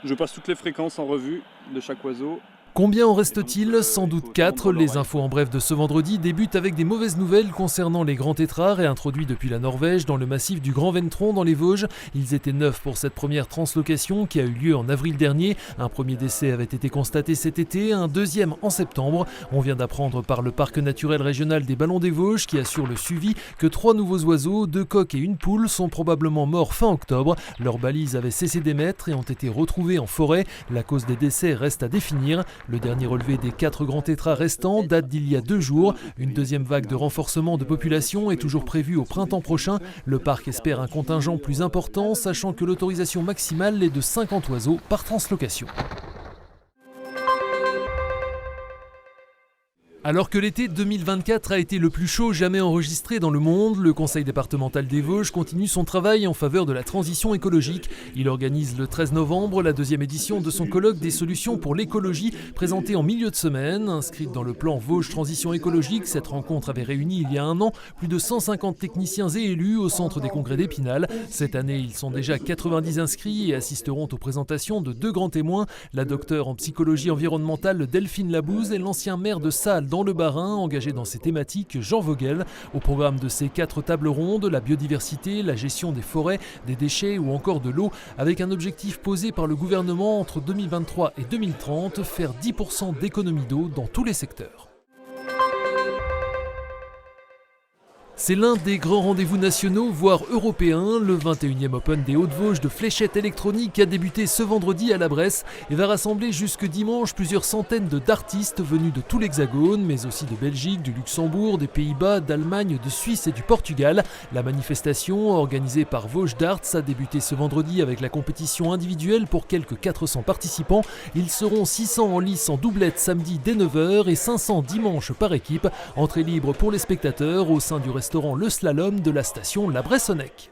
Je passe toutes les fréquences en revue de chaque oiseau. Combien en reste-t-il? Sans doute 4. Les infos en bref de ce vendredi débutent avec des mauvaises nouvelles concernant les grands tétras réintroduits depuis la Norvège dans le massif du Grand Ventron dans les Vosges. Ils étaient 9 pour cette première translocation qui a eu lieu en avril dernier. Un premier décès avait été constaté cet été, un deuxième en septembre. On vient d'apprendre par le parc naturel régional des Ballons des Vosges qui assure le suivi que 3 nouveaux oiseaux, 2 coqs et une poule sont probablement morts fin octobre. Leurs balises avaient cessé d'émettre et ont été retrouvées en forêt. La cause des décès reste à définir. Le dernier relevé des 4 grands tétras restants date d'il y a 2 jours. Une deuxième vague de renforcement de population est toujours prévue au printemps prochain. Le parc espère un contingent plus important, sachant que l'autorisation maximale est de 50 oiseaux par translocation. Alors que l'été 2024 a été le plus chaud jamais enregistré dans le monde, le Conseil départemental des Vosges continue son travail en faveur de la transition écologique. Il organise le 13 novembre la deuxième édition de son colloque des solutions pour l'écologie, présenté en milieu de semaine. Inscrite dans le plan Vosges Transition écologique, cette rencontre avait réuni il y a un an plus de 150 techniciens et élus au centre des congrès d'Épinal. Cette année, ils sont déjà 90 inscrits et assisteront aux présentations de 2 grands témoins, la docteure en psychologie environnementale Delphine Labouze et l'ancien maire de Salles dans le Bas-Rhin, engagé dans ces thématiques, Jean Vogel. Au programme de ces 4 tables rondes, la biodiversité, la gestion des forêts, des déchets ou encore de l'eau, avec un objectif posé par le gouvernement entre 2023 et 2030, faire 10% d'économie d'eau dans tous les secteurs. C'est l'un des grands rendez-vous nationaux, voire européens. Le 21e Open des Hauts-de-Vosges de fléchettes électroniques a débuté ce vendredi à la Bresse et va rassembler jusque dimanche plusieurs centaines d'artistes venus de tout l'Hexagone, mais aussi de Belgique, du Luxembourg, des Pays-Bas, d'Allemagne, de Suisse et du Portugal. La manifestation, organisée par Vosges Darts, a débuté ce vendredi avec la compétition individuelle pour quelques 400 participants. Ils seront 600 en lice en doublette samedi dès 9h et 500 dimanche par équipe. Entrée libre pour les spectateurs au sein du restaurant Le Slalom de la station La Bressonnec.